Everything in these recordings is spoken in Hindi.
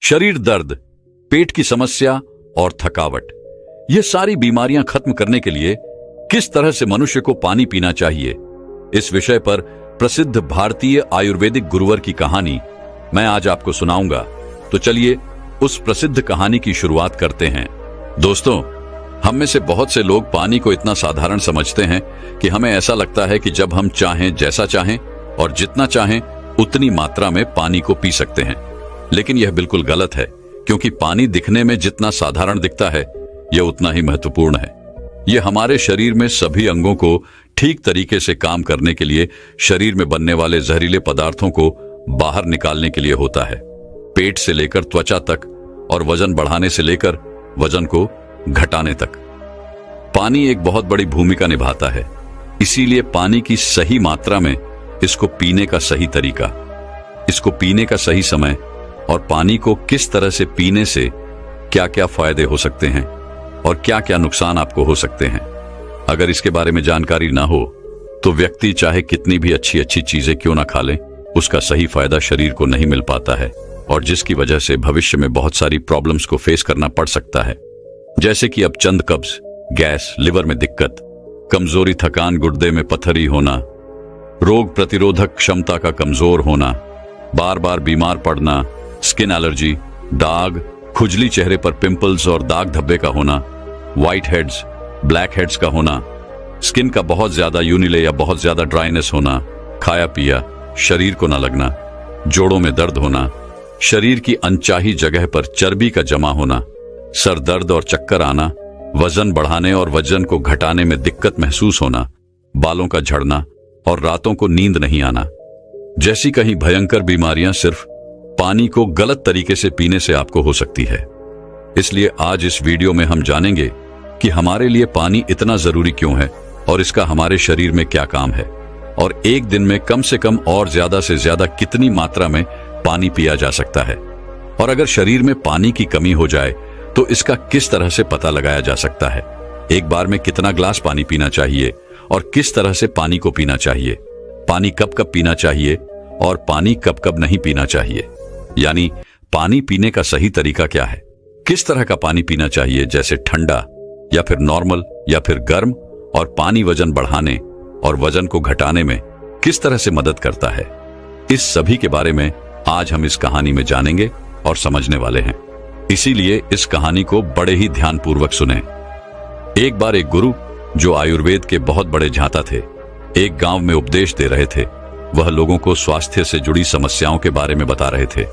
शरीर दर्द, पेट की समस्या और थकावट, ये सारी बीमारियां खत्म करने के लिए किस तरह से मनुष्य को पानी पीना चाहिए, इस विषय पर प्रसिद्ध भारतीय आयुर्वेदिक गुरुवर की कहानी मैं आज आपको सुनाऊंगा। तो चलिए उस प्रसिद्ध कहानी की शुरुआत करते हैं। दोस्तों, हम में से बहुत से लोग पानी को इतना साधारण समझते हैं कि हमें ऐसा लगता है कि जब हम चाहें, जैसा चाहें और जितना चाहें उतनी मात्रा में पानी को पी सकते हैं। लेकिन यह बिल्कुल गलत है, क्योंकि पानी दिखने में जितना साधारण दिखता है यह उतना ही महत्वपूर्ण है। यह हमारे शरीर में सभी अंगों को ठीक तरीके से काम करने के लिए, शरीर में बनने वाले जहरीले पदार्थों को बाहर निकालने के लिए होता है। पेट से लेकर त्वचा तक और वजन बढ़ाने से लेकर वजन को घटाने तक पानी एक बहुत बड़ी भूमिका निभाता है। इसीलिए पानी की सही मात्रा में, इसको पीने का सही तरीका, इसको पीने का सही समय और पानी को किस तरह से पीने से क्या क्या फायदे हो सकते हैं और क्या क्या नुकसान आपको हो सकते हैं, अगर इसके बारे में जानकारी ना हो तो व्यक्ति चाहे कितनी भी अच्छी अच्छी चीजें क्यों ना खा ले, उसका सही फायदा शरीर को नहीं मिल पाता है और जिसकी वजह से भविष्य में बहुत सारी प्रॉब्लम्स को फेस करना पड़ सकता है। जैसे कि अब चंद कब्ज, गैस, लिवर में दिक्कत, कमजोरी, थकान, गुर्दे में पथरी होना, रोग प्रतिरोधक क्षमता का कमजोर होना, बार बार बीमार पड़ना, स्किन एलर्जी, दाग, खुजली, चेहरे पर पिंपल्स और दाग धब्बे का होना, व्हाइट हेड्स, ब्लैक हेड्स का होना, स्किन का बहुत ज्यादा यूनिले या बहुत ज्यादा ड्राइनेस होना, खाया पिया शरीर को न लगना, जोड़ों में दर्द होना, शरीर की अनचाही जगह पर चर्बी का जमा होना, सर दर्द और चक्कर आना, वजन बढ़ाने और वजन को घटाने में दिक्कत महसूस होना, बालों का झड़ना और रातों को नींद नहीं आना जैसी कई भयंकर बीमारियां सिर्फ पानी को गलत तरीके से पीने से आपको हो सकती है। इसलिए आज इस वीडियो में हम जानेंगे कि हमारे लिए पानी इतना जरूरी क्यों है और इसका हमारे शरीर में क्या काम है और एक दिन में कम से कम और ज्यादा से ज्यादा कितनी मात्रा में पानी पिया जा सकता है, और अगर शरीर में पानी की कमी हो जाए तो इसका किस तरह से पता लगाया जा सकता है, एक बार में कितना ग्लास पानी पीना चाहिए और किस तरह से पानी को पीना चाहिए, पानी कब कब पीना चाहिए और पानी कब कब नहीं पीना चाहिए, यानी पानी पीने का सही तरीका क्या है, किस तरह का पानी पीना चाहिए, जैसे ठंडा या फिर नॉर्मल या फिर गर्म, और पानी वजन बढ़ाने और वजन को घटाने में किस तरह से मदद करता है। इस सभी के बारे में आज हम इस कहानी में जानेंगे और समझने वाले हैं। इसीलिए इस कहानी को बड़े ही ध्यानपूर्वक सुने। एक बार एक गुरु, जो आयुर्वेद के बहुत बड़े झांता थे, एक गांव में उपदेश दे रहे थे। वह लोगों को स्वास्थ्य से जुड़ी समस्याओं के बारे में बता रहे थे।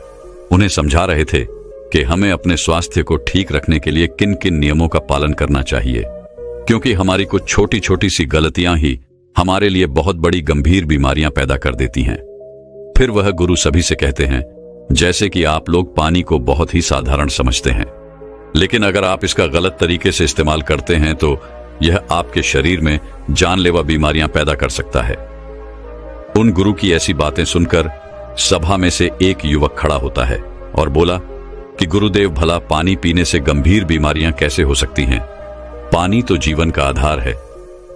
उन्हें समझा रहे थे कि हमें अपने स्वास्थ्य को ठीक रखने के लिए किन किन नियमों का पालन करना चाहिए, क्योंकि हमारी कुछ छोटी छोटी सी गलतियां ही हमारे लिए बहुत बड़ी गंभीर बीमारियां पैदा कर देती हैं। फिर वह गुरु सभी से कहते हैं, जैसे कि आप लोग पानी को बहुत ही साधारण समझते हैं, लेकिन अगर आप इसका गलत तरीके से इस्तेमाल करते हैं तो यह आपके शरीर में जानलेवा बीमारियां पैदा कर सकता है। उन गुरु की ऐसी बातें सुनकर सभा में से एक युवक खड़ा होता है और बोला कि गुरुदेव, भला पानी पीने से गंभीर बीमारियां कैसे हो सकती हैं? पानी तो जीवन का आधार है,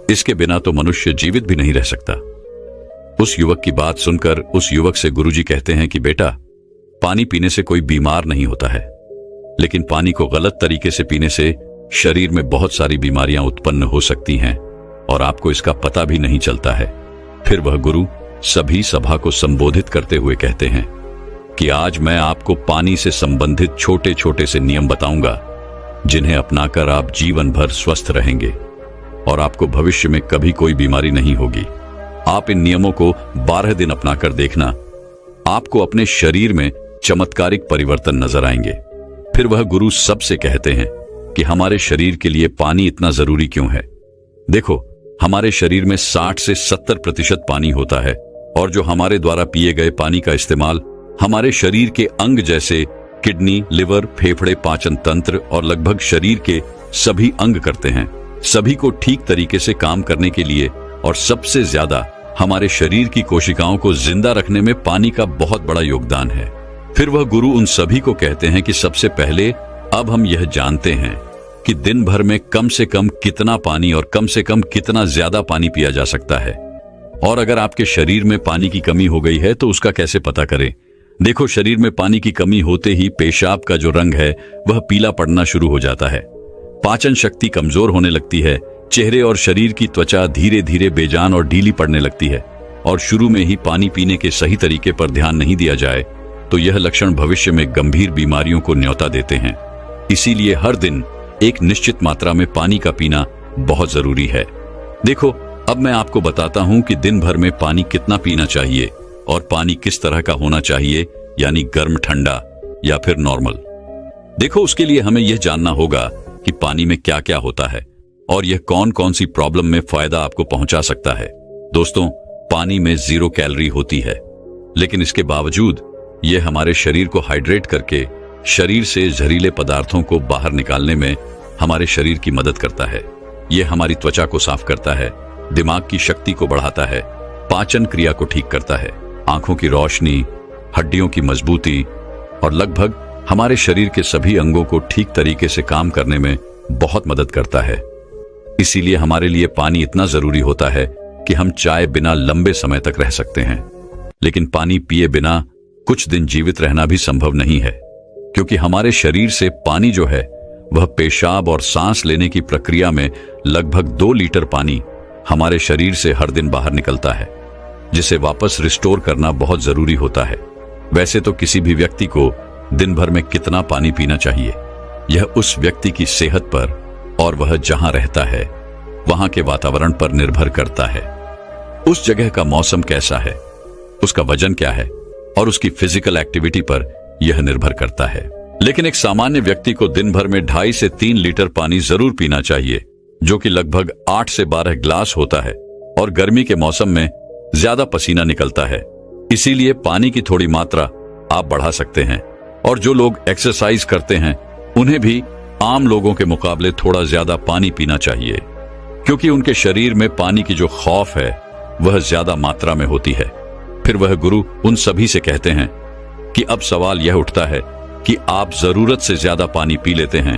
इसके बिना तो मनुष्य जीवित भी नहीं रह सकता। उस युवक की बात सुनकर उस युवक से गुरुजी कहते हैं कि बेटा, पानी पीने से कोई बीमार नहीं होता है, लेकिन पानी को गलत तरीके से पीने से शरीर में बहुत सारी बीमारियां उत्पन्न हो सकती हैं और आपको इसका पता भी नहीं चलता है। फिर वह गुरु सभी सभा को संबोधित करते हुए कहते हैं कि आज मैं आपको पानी से संबंधित छोटे छोटे से नियम बताऊंगा, जिन्हें अपनाकर आप जीवन भर स्वस्थ रहेंगे और आपको भविष्य में कभी कोई बीमारी नहीं होगी। आप इन नियमों को 12 दिन अपनाकर देखना, आपको अपने शरीर में चमत्कारिक परिवर्तन नजर आएंगे। फिर वह गुरु सबसे कहते हैं कि हमारे शरीर के लिए पानी इतना जरूरी क्यों है। देखो, हमारे शरीर में 60 से 70% पानी होता है और जो हमारे द्वारा पिए गए पानी का इस्तेमाल हमारे शरीर के अंग जैसे किडनी, लिवर, फेफड़े, पाचन तंत्र और लगभग शरीर के सभी अंग करते हैं। सभी को ठीक तरीके से काम करने के लिए और सबसे ज्यादा हमारे शरीर की कोशिकाओं को जिंदा रखने में पानी का बहुत बड़ा योगदान है। फिर वह गुरु उन सभी को कहते हैं कि सबसे पहले अब हम यह जानते हैं कि दिन भर में कम से कम कितना पानी और कम से कम कितना ज्यादा पानी पिया जा सकता है, और अगर आपके शरीर में पानी की कमी हो गई है तो उसका कैसे पता करें। देखो, शरीर में पानी की कमी होते ही पेशाब का जो रंग है वह पीला पड़ना शुरू हो जाता है। पाचन शक्ति कमजोर होने लगती है। चेहरे और शरीर की त्वचा धीरे धीरे बेजान और ढीली पड़ने लगती है। और शुरू में ही पानी पीने के सही तरीके पर ध्यान नहीं दिया जाए तो यह लक्षण भविष्य में गंभीर बीमारियों को न्योता देते हैं। इसीलिए हर दिन एक निश्चित मात्रा में पानी का पीना बहुत जरूरी है। देखो, अब मैं आपको बताता हूं कि दिन भर में पानी कितना पीना चाहिए और पानी किस तरह का होना चाहिए, यानी गर्म, ठंडा या फिर नॉर्मल। देखो, उसके लिए हमें यह जानना होगा कि पानी में क्या क्या होता है और यह कौन कौन सी प्रॉब्लम में फायदा आपको पहुंचा सकता है। दोस्तों, पानी में 0 कैलोरी होती है, लेकिन इसके बावजूद यह हमारे शरीर को हाइड्रेट करके शरीर से जहरीले पदार्थों को बाहर निकालने में हमारे शरीर की मदद करता है। यह हमारी त्वचा को साफ करता है, दिमाग की शक्ति को बढ़ाता है, पाचन क्रिया को ठीक करता है, आंखों की रोशनी, हड्डियों की मजबूती और लगभग हमारे शरीर के सभी अंगों को ठीक तरीके से काम करने में बहुत मदद करता है। इसीलिए हमारे लिए पानी इतना जरूरी होता है कि हम चाय बिना लंबे समय तक रह सकते हैं, लेकिन पानी पिए बिना कुछ दिन जीवित रहना भी संभव नहीं है, क्योंकि हमारे शरीर से पानी जो है वह पेशाब और सांस लेने की प्रक्रिया में लगभग 2 लीटर पानी हमारे शरीर से हर दिन बाहर निकलता है, जिसे वापस रिस्टोर करना बहुत जरूरी होता है। वैसे तो किसी भी व्यक्ति को दिन भर में कितना पानी पीना चाहिए, यह उस व्यक्ति की सेहत पर और वह जहां रहता है वहां के वातावरण पर निर्भर करता है। उस जगह का मौसम कैसा है, उसका वजन क्या है और उसकी फिजिकल एक्टिविटी पर यह निर्भर करता है। लेकिन एक सामान्य व्यक्ति को दिन भर में 2.5 से 3 लीटर पानी जरूर पीना चाहिए, जो कि लगभग 8 से 12 ग्लास होता है। और गर्मी के मौसम में ज्यादा पसीना निकलता है, इसीलिए पानी की थोड़ी मात्रा आप बढ़ा सकते हैं। और जो लोग एक्सरसाइज करते हैं उन्हें भी आम लोगों के मुकाबले थोड़ा ज्यादा पानी पीना चाहिए, क्योंकि उनके शरीर में पानी की जो खौफ है वह ज्यादा मात्रा में होती है। फिर वह गुरु उन सभी से कहते हैं कि अब सवाल यह उठता है कि आप जरूरत से ज्यादा पानी पी लेते हैं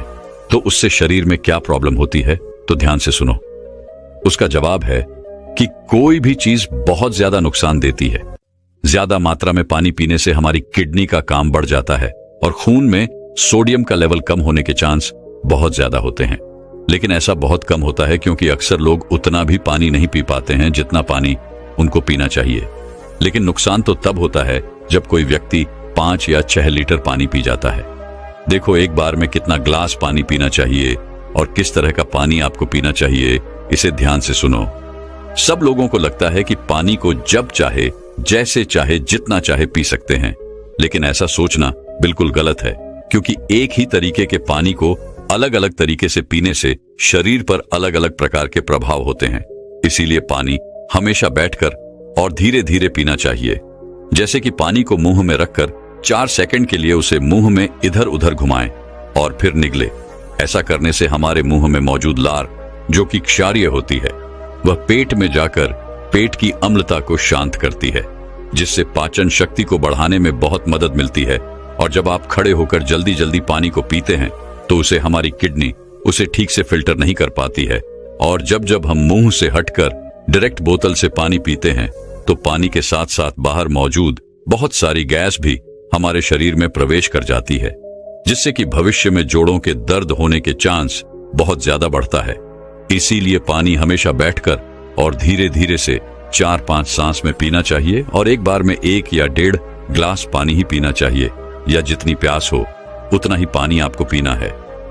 तो उससे शरीर में क्या प्रॉब्लम होती है। तो ध्यान से सुनो। उसका जवाब है कि कोई भी चीज बहुत ज्यादा नुकसान देती है। ज्यादा मात्रा में पानी पीने से हमारी किडनी का काम बढ़ जाता है और खून में सोडियम का लेवल कम होने के चांस बहुत ज्यादा होते हैं। लेकिन ऐसा बहुत कम होता है, क्योंकि अक्सर लोग उतना भी पानी नहीं पी पाते हैं जितना पानी उनको पीना चाहिए। लेकिन नुकसान तो तब होता है जब कोई व्यक्ति 5 या 6 लीटर पानी पी जाता है। देखो, एक बार में कितना ग्लास पानी पीना चाहिए और किस तरह का पानी आपको पीना चाहिए, इसे ध्यान से सुनो। सब लोगों को लगता है कि पानी को जब चाहे, जैसे चाहे, जितना चाहे पी सकते हैं, लेकिन ऐसा सोचना बिल्कुल गलत है, क्योंकि एक ही तरीके के पानी को अलग अलग तरीके से पीने से शरीर पर अलग अलग प्रकार के प्रभाव होते हैं। इसीलिए पानी हमेशा बैठकर और धीरे धीरे पीना चाहिए। जैसे कि पानी को मुंह में रखकर 4 सेकंड के लिए उसे मुंह में इधर उधर घुमाएं और फिर निगले। ऐसा करने से हमारे मुंह में मौजूद लार, जो कि क्षारीय होती है, वह पेट में जाकर पेट की अम्लता को शांत करती है, जिससे पाचन शक्ति को बढ़ाने में बहुत मदद मिलती है। और जब आप खड़े होकर जल्दी जल्दी पानी को पीते हैं तो उसे हमारी किडनी उसे ठीक से फिल्टर नहीं कर पाती है। और जब जब हम मुंह से हटकर डायरेक्ट बोतल से पानी पीते हैं तो पानी के साथ साथ बाहर मौजूद बहुत सारी गैस भी हमारे शरीर में प्रवेश कर जाती है, जिससे कि भविष्य में जोड़ों के दर्द होने के चांस बहुत ज्यादा बढ़ता है। इसीलिए पानी हमेशा बैठकर और धीरे धीरे से 4-5 सांस में पीना चाहिए और एक बार में 1 या 1.5 ग्लास पानी ही पीना चाहिए, या जितनी प्यास हो उतना ही पानी आपको पीना है।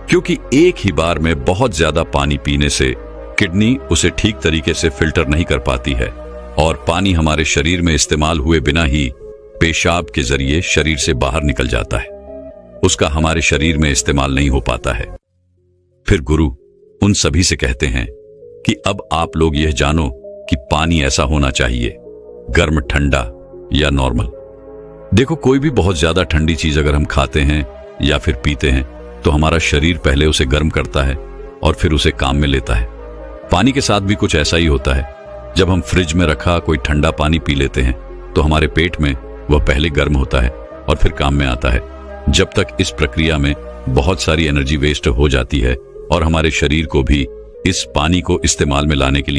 क्योंकि एक ही बार में बहुत ज्यादा पानी पीने से किडनी उसे ठीक तरीके से फिल्टर नहीं कर पाती है और पानी हमारे शरीर में इस्तेमाल हुए बिना ही पेशाब के जरिए शरीर से बाहर निकल जाता है, उसका हमारे शरीर में इस्तेमाल नहीं हो पाता है। फिर गुरु उन सभी से कहते हैं कि अब आप लोग यह जानो कि पानी ऐसा होना चाहिए, गर्म, ठंडा या नॉर्मल। देखो, कोई भी बहुत ज्यादा ठंडी चीज अगर हम खाते हैं या फिर पीते हैं तो हमारा शरीर पहले उसे गर्म करता है और फिर उसे काम में लेता है। पानी के साथ भी कुछ ऐसा ही होता है। जब हम फ्रिज में रखा कोई ठंडा पानी पी लेते हैं तो हमारे पेट में वह पहले गर्म होता है और फिर काम में आता है। जब तक इस प्रक्रिया में बहुत सारी एनर्जी वेस्ट हो जाती है और हमारे शरीर को भी इस पानी को इस्तेमाल में लाने के लिए